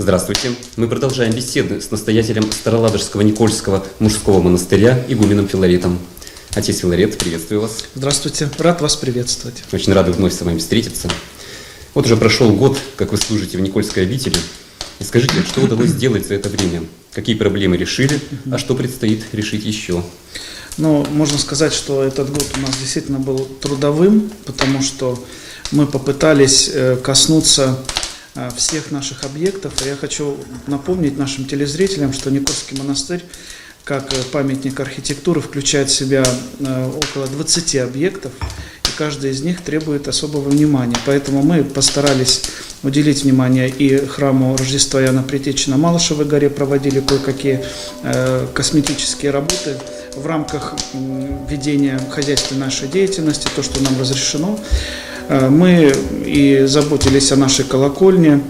Здравствуйте. Мы продолжаем беседы с настоятелем Староладожского Никольского мужского монастыря игуменом Филаретом. Отец Филарет, приветствую вас. Здравствуйте, рад вас приветствовать. Очень рады вновь с вами встретиться. Вот уже прошел год, как вы служите в Никольской обители. И скажите, что удалось сделать за это время? Какие проблемы решили, а что предстоит решить еще? Ну, можно сказать, что этот год у нас действительно был трудовым, потому что мы попытались коснуться всех наших объектов. И я хочу напомнить нашим телезрителям, что Никольский монастырь, как памятник архитектуры, включает в себя около 20 объектов, и каждый из них требует особого внимания. Поэтому мы постарались уделить внимание и храму Рождества Иоанна Предтечи на Малышевой горе, проводили кое-какие косметические работы в рамках ведения хозяйственной нашей деятельности, то, что нам разрешено. Мы и заботились о нашей колокольне.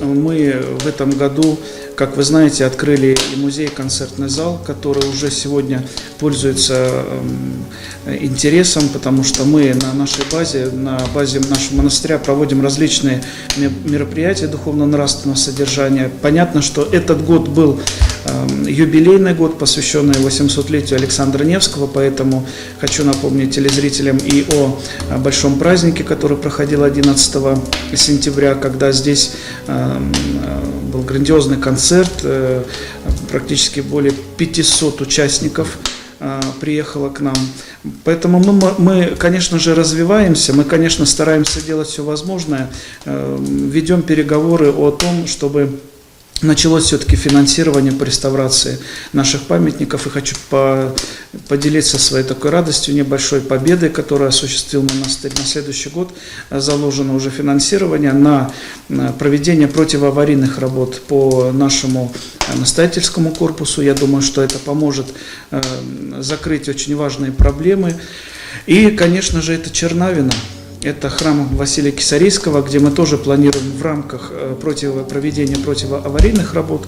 Мы в этом году, как вы знаете, открыли и музей, концертный зал, который уже сегодня пользуется интересом, потому что мы на нашей базе, на базе нашего монастыря проводим различные мероприятия духовно-нравственного содержания. Понятно, что этот год был юбилейный год, посвященный 800-летию Александра Невского, поэтому хочу напомнить телезрителям и о большом празднике, который проходил 11 сентября, когда здесь был грандиозный концерт, практически более 500 участников приехало к нам. Поэтому мы, конечно же, развиваемся, мы, конечно, стараемся делать все возможное, ведем переговоры о том, чтобы началось все-таки финансирование по реставрации наших памятников, и хочу поделиться своей такой радостью, небольшой победой, которую осуществил монастырь. На следующий год заложено уже финансирование на проведение противоаварийных работ по нашему настоятельскому корпусу. Я думаю, что это поможет закрыть очень важные проблемы. И, конечно же, это Чернавино. Это храм Василия Кисарийского, где мы тоже планируем в рамках проведения противоаварийных работ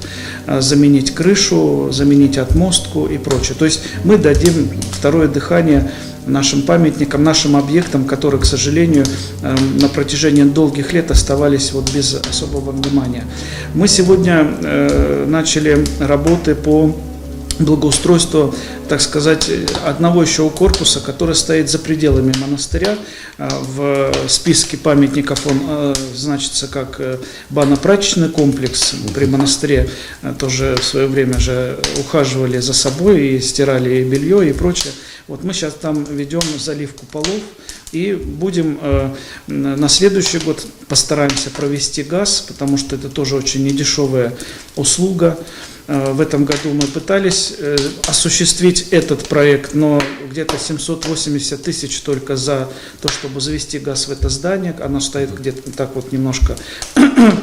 заменить крышу, заменить отмостку и прочее. То есть мы дадим второе дыхание нашим памятникам, нашим объектам, которые, к сожалению, на протяжении долгих лет оставались без особого внимания. Мы сегодня начали работы по благоустройство, так сказать, одного еще корпуса, который стоит за пределами монастыря. В списке памятников он значится как банно-прачечный комплекс при монастыре. Тоже в свое время же ухаживали за собой и стирали белье и прочее. Вот мы сейчас там ведем заливку полов и будем на следующий год постараемся провести газ, потому что это тоже очень недешевая услуга. В этом году мы пытались осуществить этот проект, но где-то 780 тысяч только за то, чтобы завести газ в это здание. Оно стоит где-то так вот немножко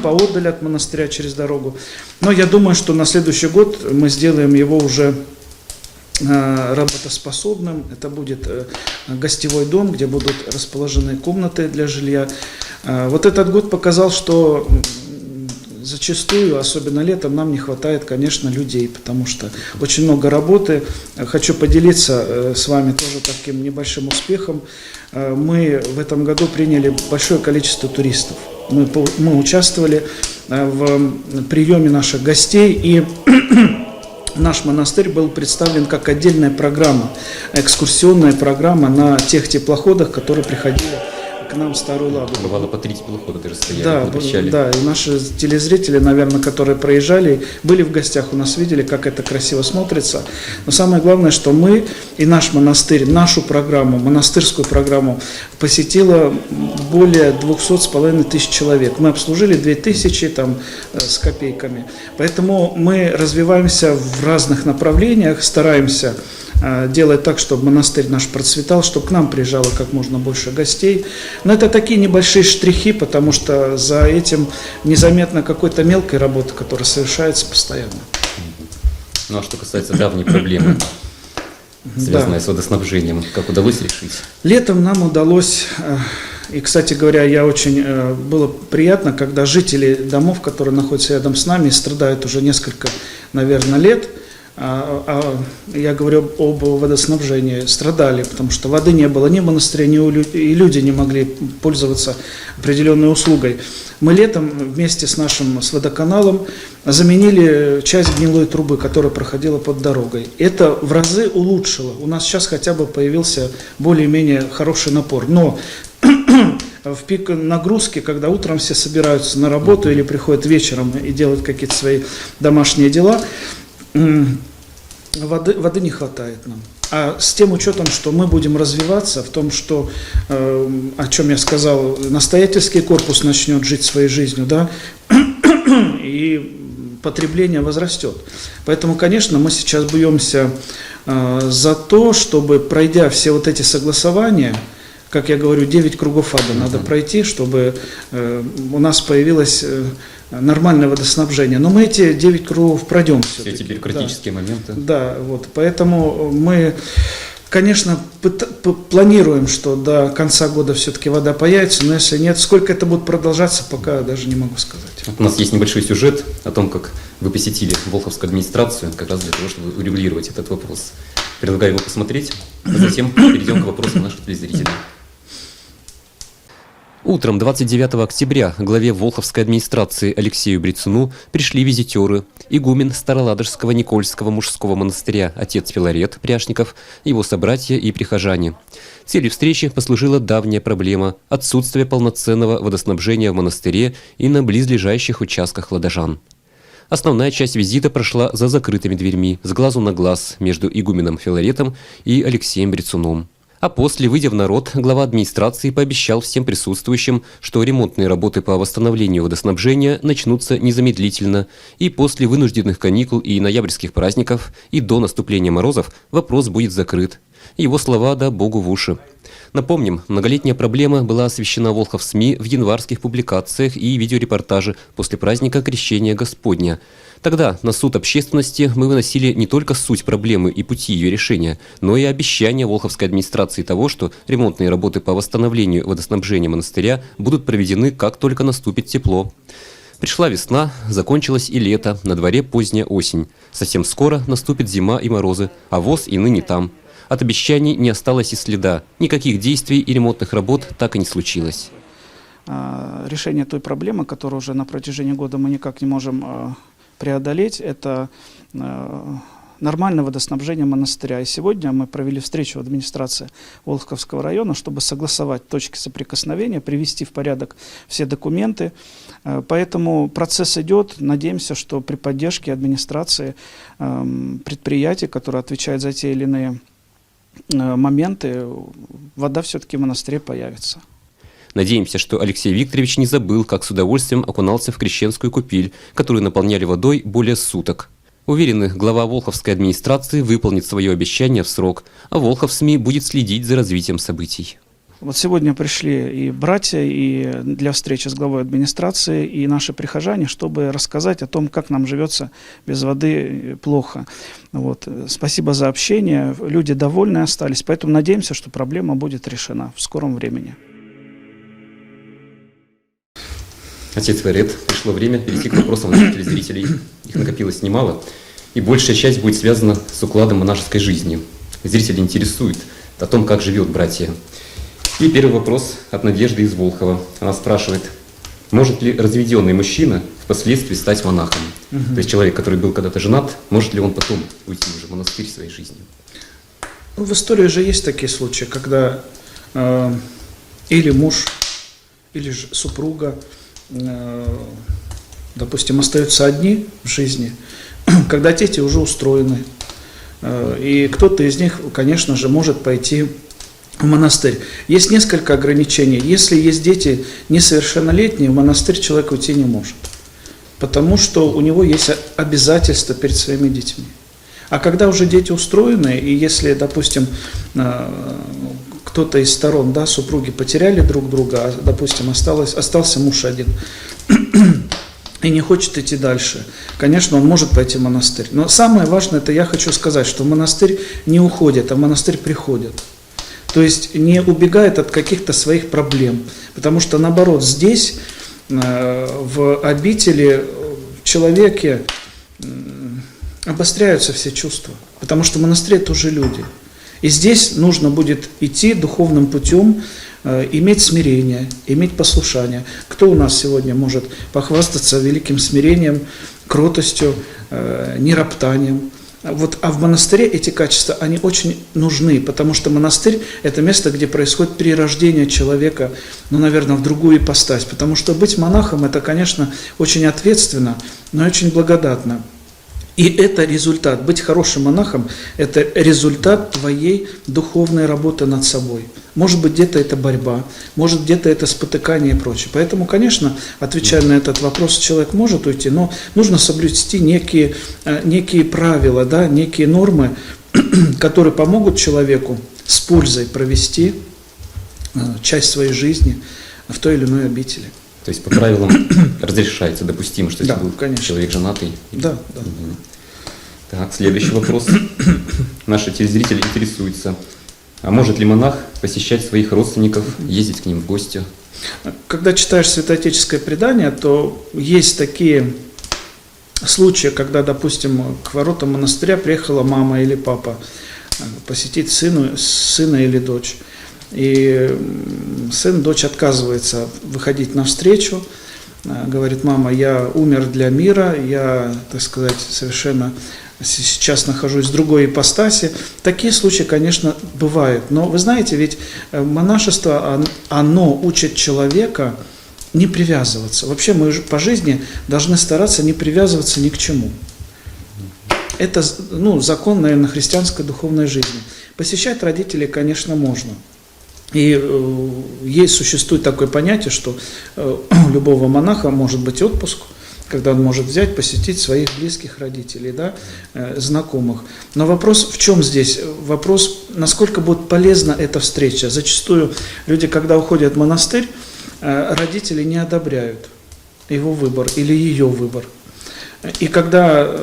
поодаль от монастыря через дорогу. Но я думаю, что на следующий год мы сделаем его уже работоспособным. Это будет гостевой дом, где будут расположены комнаты для жилья. Вот этот год показал, что зачастую, особенно летом, нам не хватает, конечно, людей, потому что очень много работы. Хочу поделиться с вами тоже таким небольшим успехом. Мы в этом году приняли большое количество туристов. Мы участвовали в приеме наших гостей, и наш монастырь был представлен как отдельная программа, экскурсионная программа на тех теплоходах, которые приходили к нам в Старую Ладогу. Бывало по 3 теплохода даже стояли. Да, и наши телезрители, наверное, которые проезжали, были в гостях у нас, видели, как это красиво смотрится. Но самое главное, что мы и наш монастырь, нашу программу, монастырскую программу посетило более 200,5 тысяч человек. Мы обслужили 2000 там с копейками. Поэтому мы развиваемся в разных направлениях, стараемся делать так, чтобы монастырь наш процветал, чтобы к нам приезжало как можно больше гостей. Но это такие небольшие штрихи, потому что за этим незаметно какой-то мелкой работы, которая совершается постоянно. Ну а что касается давней проблемы, связанной с водоснабжением, как удалось решить? Летом нам удалось, и, кстати говоря, было приятно, когда жители домов, которые находятся рядом с нами, страдают уже несколько, наверное, лет я говорю об водоснабжении, страдали, потому что воды не было ни в монастыре, и люди не могли пользоваться определенной услугой. Мы летом вместе с нашим водоканалом заменили часть гнилой трубы, которая проходила под дорогой. Это в разы улучшило. У нас сейчас хотя бы появился более-менее хороший напор. Но в пик нагрузки, когда утром все собираются на работу или приходят вечером и делают какие-то свои домашние дела, воды не хватает нам. А с тем учетом, что мы будем развиваться, в том, что, о чем я сказал, настоятельский корпус начнет жить своей жизнью, да, и потребление возрастет. Поэтому, конечно, мы сейчас бьемся за то, чтобы, пройдя все вот эти согласования, как я говорю, 9 кругов ада надо пройти, чтобы у нас появилось нормальное водоснабжение. Но мы эти 9 кругов пройдем все-таки. Все эти бюрократические моменты. Да, вот. Поэтому мы, конечно, планируем, что до конца года все-таки вода появится, но если нет, сколько это будет продолжаться, пока даже не могу сказать. У нас есть небольшой сюжет о том, как вы посетили Волховскую администрацию, как раз для того, чтобы урегулировать этот вопрос. Предлагаю его посмотреть, а затем перейдем к вопросам наших телезрителей. Утром 29 октября главе Волховской администрации Алексею Брецуну пришли визитеры: игумен Староладожского Никольского мужского монастыря отец Филарет Пряшников, его собратья и прихожане. Целью встречи послужила давняя проблема – отсутствие полноценного водоснабжения в монастыре и на близлежащих участках ладожан. Основная часть визита прошла за закрытыми дверьми, с глазу на глаз, между игуменом Филаретом и Алексеем Брецуном. А после, выйдя в народ, глава администрации пообещал всем присутствующим, что ремонтные работы по восстановлению водоснабжения начнутся незамедлительно, и после вынужденных каникул и ноябрьских праздников, и до наступления морозов вопрос будет закрыт. Его слова да Богу в уши. Напомним, многолетняя проблема была освещена Волхов СМИ в январских публикациях и видеорепортаже после праздника Крещения Господня. Тогда на суд общественности мы выносили не только суть проблемы и пути ее решения, но и обещание Волховской администрации того, что ремонтные работы по восстановлению водоснабжения монастыря будут проведены, как только наступит тепло. Пришла весна, закончилось и лето, на дворе поздняя осень. Совсем скоро наступит зима и морозы, а ВОЗ и ныне там. От обещаний не осталось и следа. Никаких действий и ремонтных работ так и не случилось. Решение той проблемы, которую уже на протяжении года мы никак не можем преодолеть, это нормальное водоснабжение монастыря. И сегодня мы провели встречу в администрации Волховского района, чтобы согласовать точки соприкосновения, привести в порядок все документы. Поэтому процесс идет. Надеемся, что при поддержке администрации предприятий, которые отвечают за те или иные моменты, вода все-таки в монастыре появится. Надеемся, что Алексей Викторович не забыл, как с удовольствием окунался в крещенскую купель, которую наполняли водой более суток. Уверены, глава Волховской администрации выполнит свое обещание в срок, а Волхов СМИ будет следить за развитием событий. Вот сегодня пришли и братья, и для встречи с главой администрации, и наши прихожане, чтобы рассказать о том, как нам живется без воды плохо. Вот. Спасибо за общение, люди довольны остались, поэтому надеемся, что проблема будет решена в скором времени. Отец Филарет, пришло время перейти к вопросам наших телезрителей. Их накопилось немало, и большая часть будет связана с укладом монашеской жизни. Зрители интересуют о том, как живет братья. И первый вопрос от Надежды из Волхова. Она спрашивает: может ли разведенный мужчина впоследствии стать монахом? То есть человек, который был когда-то женат, может ли он потом уйти уже в монастырь своей жизнью? В истории же есть такие случаи, когда или муж, или же супруга, допустим, остаются одни в жизни, когда дети уже устроены. И кто-то из них, конечно же, может пойти в монастырь. Есть несколько ограничений. Если есть дети несовершеннолетние, в монастырь человек уйти не может. Потому что у него есть обязательства перед своими детьми. А когда уже дети устроены, и если, допустим, кто-то из сторон, да, супруги потеряли друг друга, а, допустим, остался муж один, и не хочет идти дальше, конечно, он может пойти в монастырь. Но самое важное, это я хочу сказать, что в монастырь не уходит, а в монастырь приходит. То есть не убегает от каких-то своих проблем. Потому что, наоборот, здесь, в обители, в человеке обостряются все чувства, потому что в монастыре тоже люди. И здесь нужно будет идти духовным путем, иметь смирение, иметь послушание. Кто у нас сегодня может похвастаться великим смирением, кротостью, нероптанием? А в монастыре эти качества, они очень нужны, потому что монастырь – это место, где происходит перерождение человека, наверное, в другую ипостась. Потому что быть монахом – это, конечно, очень ответственно, но и очень благодатно. И это результат, быть хорошим монахом – это результат твоей духовной работы над собой. Может быть, где-то это борьба, может, где-то это спотыкание и прочее. Поэтому, конечно, отвечая на этот вопрос, человек может уйти, но нужно соблюсти некие правила, да, некие нормы, которые помогут человеку с пользой провести часть своей жизни в той или иной обители. То есть по правилам разрешается, допустимо, что если был человек женатый. Да. Так, следующий вопрос. Наши телезрители интересуются. А может ли монах посещать своих родственников, ездить к ним в гости? Когда читаешь святоотеческое предание, то есть такие случаи, когда, допустим, к воротам монастыря приехала мама или папа посетить сына или дочь. И дочь отказывается выходить навстречу, говорит: мама, я умер для мира, я, так сказать, совершенно сейчас нахожусь в другой ипостаси. Такие случаи, конечно, бывают. Но вы знаете, ведь монашество, оно учит человека не привязываться. Вообще мы по жизни должны стараться не привязываться ни к чему. Это закон, наверное, христианской духовной жизни. Посещать родителей, конечно, можно. И существует такое понятие, что у любого монаха может быть отпуск, когда он может взять, посетить своих близких родителей, да, знакомых. Но вопрос в чем здесь? Вопрос, насколько будет полезна эта встреча. Зачастую люди, когда уходят в монастырь, родители не одобряют его выбор или ее выбор. И когда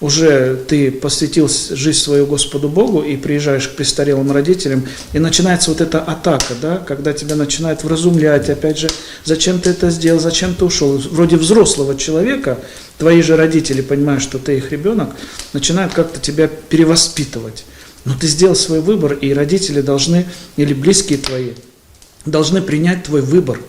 уже ты посвятил жизнь свою Господу Богу и приезжаешь к престарелым родителям, и начинается вот эта атака, да, когда тебя начинают вразумлять, опять же, зачем ты это сделал, зачем ты ушел. Вроде взрослого человека, твои же родители, понимая, что ты их ребенок, начинают как-то тебя перевоспитывать. Но ты сделал свой выбор, и родители должны, или близкие твои, должны принять твой выбор.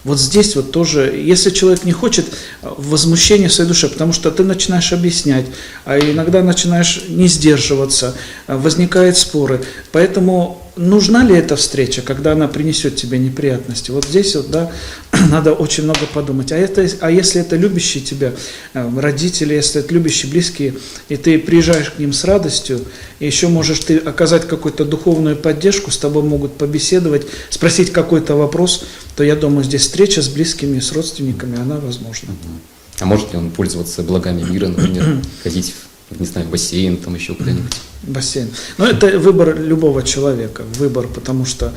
Вот здесь вот тоже, если человек не хочет возмущения в своей душе, потому что ты начинаешь объяснять, а иногда начинаешь не сдерживаться, возникают споры. Поэтому нужна ли эта встреча, когда она принесет тебе неприятности? Вот здесь вот, да, надо очень много подумать. А если это любящие тебя родители, если это любящие близкие, и ты приезжаешь к ним с радостью, и еще можешь ты оказать какую-то духовную поддержку, с тобой могут побеседовать, спросить какой-то вопрос, то я думаю, здесь встреча с близкими, с родственниками, она возможна. А может ли он пользоваться благами мира, например, ходить не знаю, в бассейн, там еще куда-нибудь? Бассейн. Но это выбор любого человека, выбор, потому что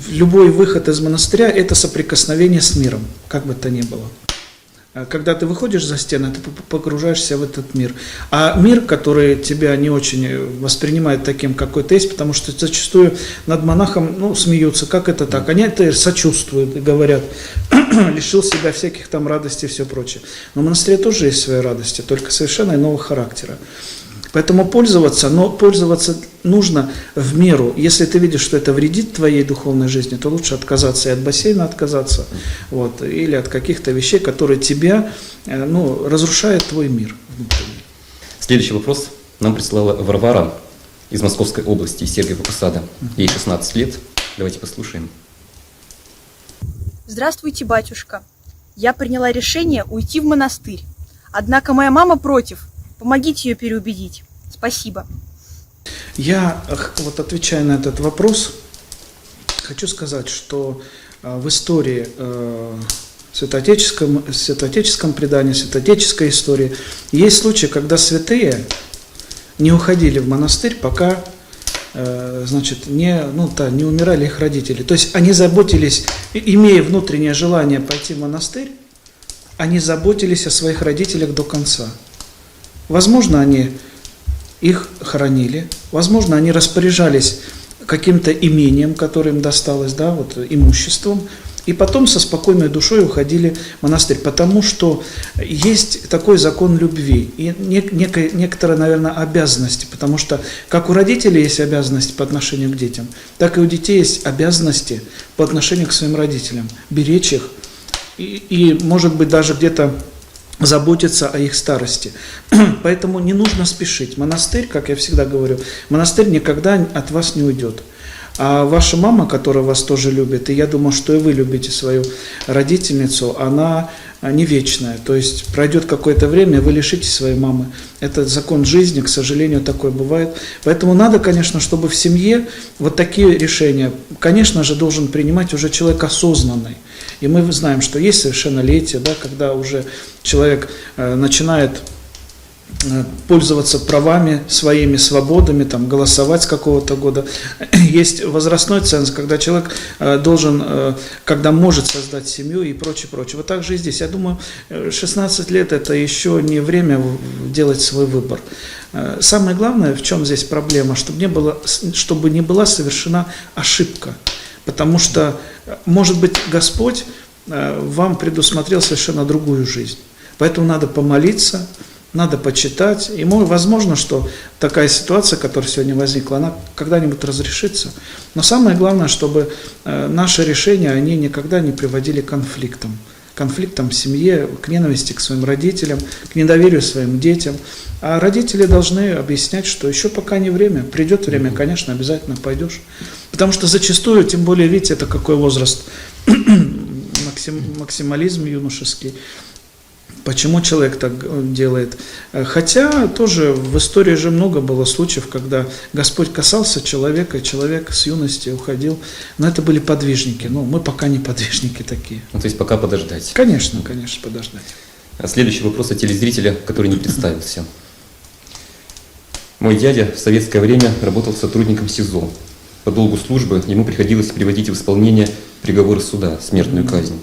любой выход из монастыря – это соприкосновение с миром, как бы то ни было. Когда ты выходишь за стены, ты погружаешься в этот мир. А мир, который тебя не очень воспринимает таким, какой ты есть, потому что зачастую над монахом смеются, как это так? Они это сочувствуют и говорят, лишил себя всяких там радостей и все прочее. Но в монастыре тоже есть свои радости, только совершенно иного характера. Поэтому пользоваться, но пользоваться нужно в меру. Если ты видишь, что это вредит твоей духовной жизни, то лучше отказаться и от бассейна отказаться, вот, или от каких-то вещей, которые тебя, разрушают твой мир внутренний. Следующий вопрос нам прислала Варвара из Московской области, из Сергиева Посада. Ей 16 лет. Давайте послушаем. Здравствуйте, батюшка. Я приняла решение уйти в монастырь. Однако моя мама против. Помогите ее переубедить. Спасибо. Я, отвечая на этот вопрос, хочу сказать, что в истории святоотеческом предании, святоотеческой истории есть случаи, когда святые не уходили в монастырь, пока не умирали их родители. То есть они заботились, имея внутреннее желание пойти в монастырь, они заботились о своих родителях до конца. Возможно, они их хоронили, возможно, они распоряжались каким-то имением, которое им досталось, имуществом, И потом со спокойной душой уходили в монастырь, потому что есть такой закон любви и некоторая, наверное, обязанности, потому что как у родителей есть обязанности по отношению к детям, так и у детей есть обязанности по отношению к своим родителям, беречь их и может быть, даже где-то заботиться о их старости. Поэтому не нужно спешить. Монастырь, как я всегда говорю, монастырь никогда от вас не уйдет. А ваша мама, которая вас тоже любит, и я думаю, что и вы любите свою родительницу, она не вечная. То есть пройдет какое-то время, вы лишитесь своей мамы. Это закон жизни, к сожалению, такое бывает. Поэтому надо, конечно, чтобы в семье вот такие решения, конечно же, должен принимать уже человек осознанный. И мы знаем, что есть совершеннолетие, да, когда уже человек начинает пользоваться правами, своими свободами, там, голосовать с какого-то года. Есть возрастной ценз, когда человек должен, когда может создать семью и прочее, прочее. Вот так же и здесь. Я думаю, 16 лет это еще не время делать свой выбор. Самое главное, в чем здесь проблема, чтобы не была совершена ошибка. Потому что, может быть, Господь вам предусмотрел совершенно другую жизнь. Поэтому надо помолиться, надо почитать. И возможно, что такая ситуация, которая сегодня возникла, она когда-нибудь разрешится. Но самое главное, чтобы наши решения, они никогда не приводили к конфликтам. Конфликтам в семье, к ненависти к своим родителям, к недоверию своим детям. А родители должны объяснять, что еще пока не время. Придет время, конечно, обязательно пойдешь. Потому что зачастую, тем более, видите, это какой возраст, максимализм юношеский. Почему человек так делает? Хотя тоже в истории же много было случаев, когда Господь касался человека, и человек с юности уходил. Но это были подвижники. Ну, мы пока не подвижники такие. Ну, то есть пока подождать. Конечно, подождать. А следующий вопрос от телезрителя, который не представился. Мой дядя в советское время работал сотрудником СИЗО. По долгу службы ему приходилось приводить в исполнение приговор суда, смертную казнь.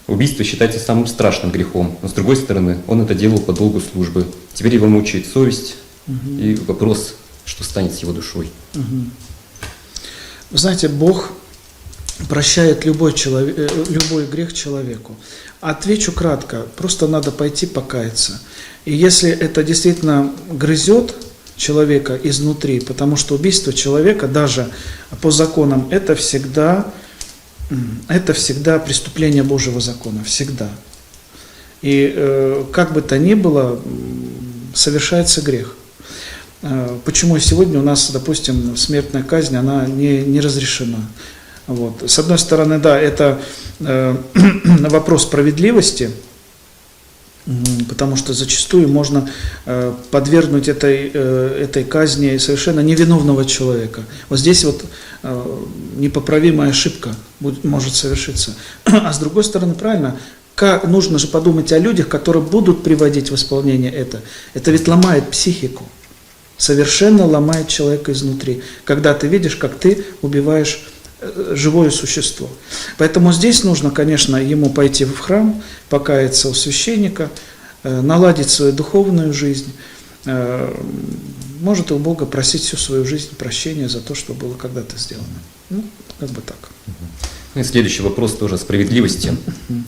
Убийство считается самым страшным грехом, но с другой стороны, он это делал по долгу службы. Теперь его мучает совесть и вопрос, что станет с его душой. Вы знаете, Бог прощает любой грех человеку. Отвечу кратко, просто надо пойти покаяться. И если это действительно грызет человека изнутри, потому что убийство человека даже по законам это всегда преступление Божьего закона, всегда. И как бы то ни было, совершается грех. Почему сегодня у нас, допустим, смертная казнь, она не разрешена. Вот. С одной стороны, да, это вопрос справедливости, потому что зачастую можно подвергнуть этой казни совершенно невиновного человека. Вот здесь вот непоправимая ошибка может совершиться. А с другой стороны, правильно, нужно же подумать о людях, которые будут приводить в исполнение это. Это ведь ломает психику, совершенно ломает человека изнутри, когда ты видишь, как ты убиваешь живое существо. Поэтому здесь нужно, конечно, ему пойти в храм, покаяться у священника, наладить свою духовную жизнь, может у Бога просить всю свою жизнь прощения за то, что было когда-то сделано. Ну, как бы так. Ну и следующий вопрос тоже о справедливости.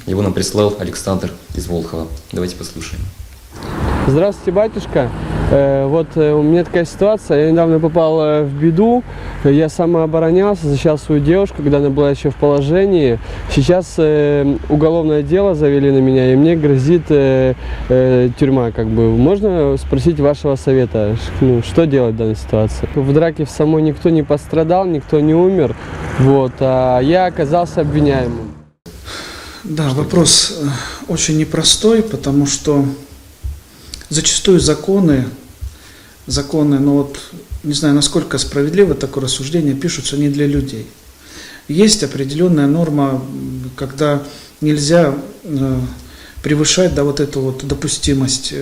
Его нам прислал Александр из Волхова. Давайте послушаем. Здравствуйте, батюшка. Вот у меня такая ситуация. Я недавно попал в беду. Я самооборонялся, защищал свою девушку, когда она была еще в положении. Сейчас уголовное дело завели на меня, и мне грозит тюрьма. Можно спросить вашего совета, что делать в данной ситуации? В драке в самой никто не пострадал, никто не умер, вот, а я оказался обвиняемым. Да, вопрос очень непростой, потому что зачастую законы, но вот не знаю, насколько справедливо такое рассуждение, пишутся не для людей. Есть определенная норма, когда нельзя превышать вот эту вот допустимость,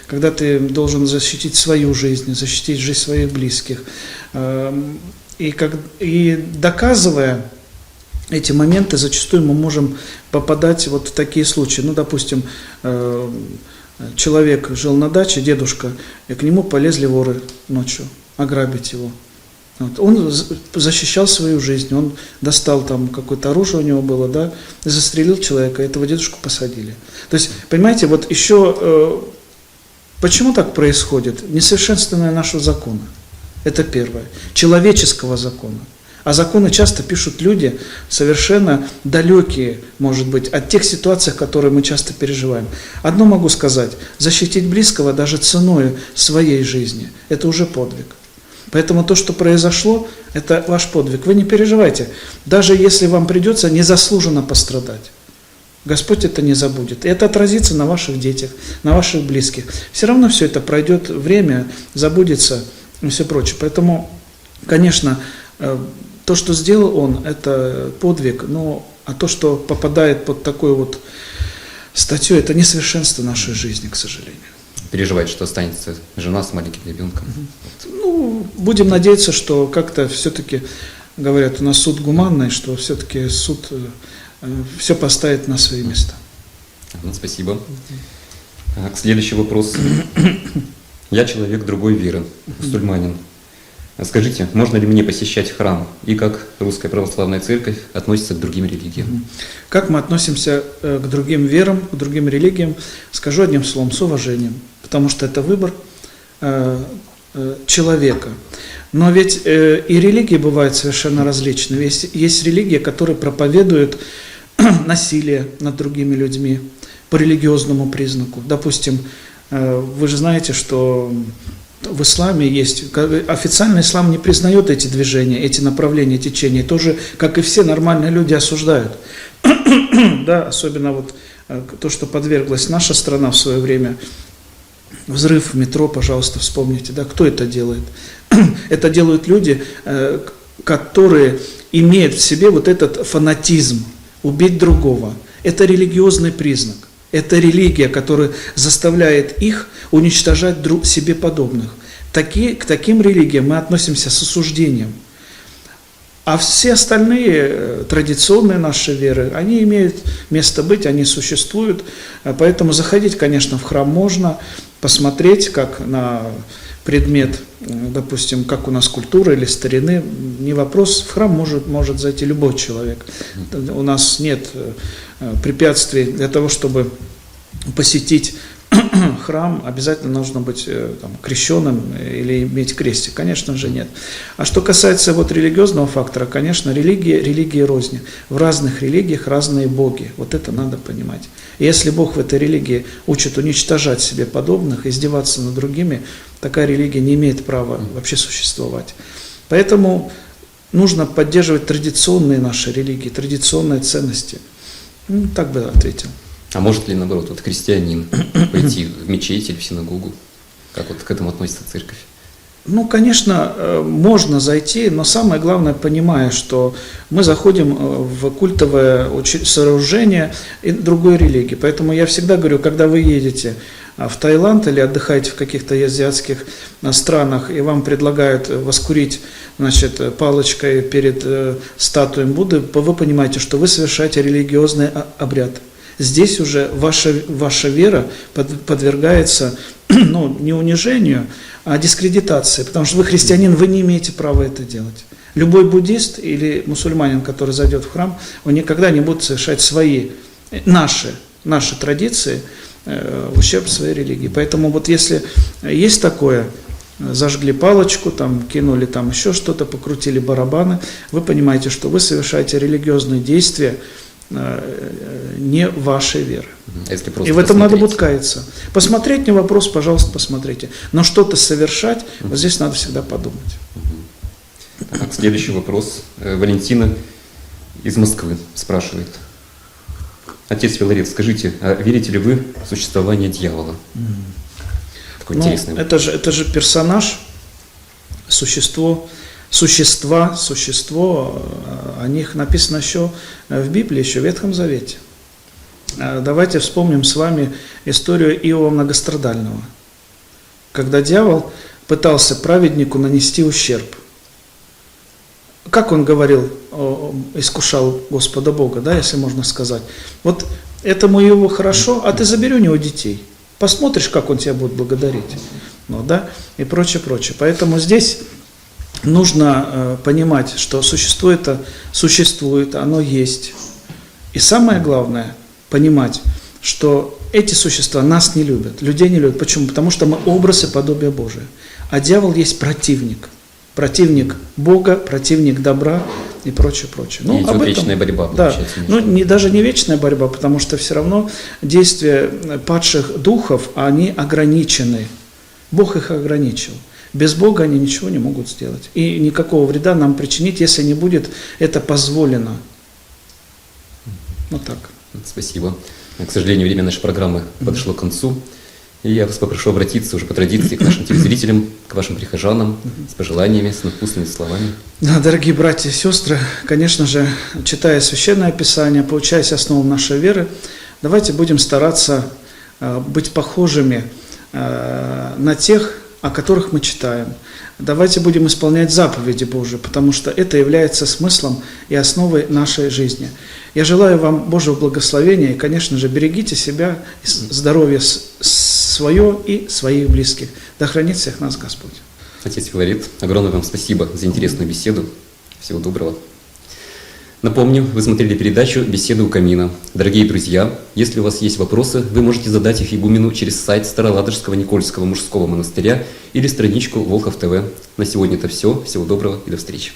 когда ты должен защитить свою жизнь, защитить жизнь своих близких. И доказывая эти моменты, зачастую мы можем попадать вот в такие случаи. Ну, допустим, человек жил на даче, дедушка, и к нему полезли воры ночью ограбить его. Вот. Он защищал свою жизнь, он достал там какое-то оружие у него было, да, застрелил человека, этого дедушку посадили. То есть, понимаете, вот еще почему так происходит? Несовершенствование нашего закона. Это первое. Человеческого закона. А законы часто пишут люди совершенно далекие, может быть, от тех ситуаций, которые мы часто переживаем. Одно могу сказать, защитить близкого даже ценой своей жизни, это уже подвиг. Поэтому то, что произошло, это ваш подвиг. Вы не переживайте, даже если вам придется незаслуженно пострадать. Господь это не забудет. И это отразится на ваших детях, на ваших близких. Все равно все это пройдет время, забудется и все прочее. Поэтому, конечно, то, что сделал он, это подвиг, а то, что попадает под такую вот статью, это несовершенство нашей жизни, к сожалению. Переживает, что останется жена с маленьким ребенком. Будем надеяться, что как-то все-таки, говорят, у нас суд гуманный, что все-таки суд все поставит на свои места. Спасибо. Следующий вопрос. Я человек другой веры, мусульманин. Скажите, можно ли мне посещать храм? И как Русская Православная Церковь относится к другим религиям? Как мы относимся к другим верам, к другим религиям? Скажу одним словом, с уважением. Потому что это выбор человека. Но ведь и религии бывают совершенно различные. Есть религии, которые проповедуют насилие над другими людьми по религиозному признаку. Допустим, вы же знаете, что в исламе есть, официальный ислам не признает эти движения, эти направления, течения, тоже, как и все нормальные люди, осуждают. Да, особенно вот то, что подверглась наша страна в свое время, взрыв в метро, пожалуйста, вспомните, да, кто это делает? Это делают люди, которые имеют в себе вот этот фанатизм, убить другого. Это религиозный признак. Это религия, которая заставляет их уничтожать себе подобных. К таким религиям мы относимся с осуждением. А все остальные традиционные наши веры, они имеют место быть, они существуют. Поэтому заходить, конечно, в храм можно, посмотреть, как на предмет, допустим, как у нас культура или старины, не вопрос, в храм может зайти любой человек. У нас нет препятствий для того, чтобы посетить храм, обязательно нужно быть крещенным или иметь крестик. Конечно же нет. А что касается вот религиозного фактора, конечно, религии розни. В разных религиях разные боги. Вот это надо понимать. И если Бог в этой религии учит уничтожать себе подобных, издеваться над другими, такая религия не имеет права вообще существовать. Поэтому нужно поддерживать традиционные наши религии, традиционные ценности. Так бы ответил. А может ли, наоборот, вот христианин пойти в мечеть или в синагогу? Как вот к этому относится церковь? Конечно, можно зайти, но самое главное, понимая, что мы заходим в культовое сооружение другой религии. Поэтому я всегда говорю, когда вы едете в Таиланд или отдыхаете в каких-то азиатских странах, и вам предлагают воскурить, палочкой перед статуей Будды, вы понимаете, что вы совершаете религиозный обряд. Здесь уже ваша вера подвергается, не унижению, а дискредитации, потому что вы христианин, вы не имеете права это делать. Любой буддист или мусульманин, который зайдет в храм, он никогда не будет совершать наши традиции в ущерб своей религии. Поэтому вот если есть такое, зажгли палочку, кинули еще что-то, покрутили барабаны, вы понимаете, что вы совершаете религиозные действия не вашей веры. И в этом надо будет каяться. Посмотреть не вопрос, пожалуйста, посмотрите. Но что-то совершать, вот здесь надо всегда подумать. Так, следующий вопрос. Валентина из Москвы спрашивает. Отец Филарет, скажите, а верите ли вы в существование дьявола? Такой интересный вопрос. Это же персонаж, существо, о них написано еще в Библии, еще в Ветхом Завете. Давайте вспомним с вами историю Иова Многострадального, когда дьявол пытался праведнику нанести ущерб. Как он говорил, искушал Господа Бога, если можно сказать. Вот этому Иову хорошо, а ты забери у него детей. Посмотришь, как он тебя будет благодарить. И прочее, прочее. Поэтому здесь нужно понимать, что существо это существует, оно есть. И самое главное, понимать, что эти существа нас не любят, людей не любят. Почему? Потому что мы образ и подобие Божие. А дьявол есть противник. Противник Бога, противник добра и прочее, прочее. И идет вечная борьба, да, получается. даже не вечная борьба, потому что все равно действия падших духов, они ограничены. Бог их ограничил. Без Бога они ничего не могут сделать. И никакого вреда нам причинить, если не будет это позволено. Вот так. Спасибо. К сожалению, время нашей программы подошло к концу. И я вас попрошу обратиться уже по традиции к нашим телезрителям, к вашим прихожанам с пожеланиями, с напутственными словами. Да, дорогие братья и сестры, конечно же, читая Священное Писание, получаясь основам нашей веры, давайте будем стараться быть похожими на тех, о которых мы читаем. Давайте будем исполнять заповеди Божии, потому что это является смыслом и основой нашей жизни. Я желаю вам Божьего благословения и, конечно же, берегите себя, здоровье свое и своих близких. Да хранит всех нас Господь. Отец Филарет, огромное вам спасибо за интересную беседу. Всего доброго. Напомню, вы смотрели передачу «Беседы у камина». Дорогие друзья, если у вас есть вопросы, вы можете задать их игумену через сайт Староладожского Никольского мужского монастыря или страничку Волхов ТВ. На сегодня это все. Всего доброго и до встречи.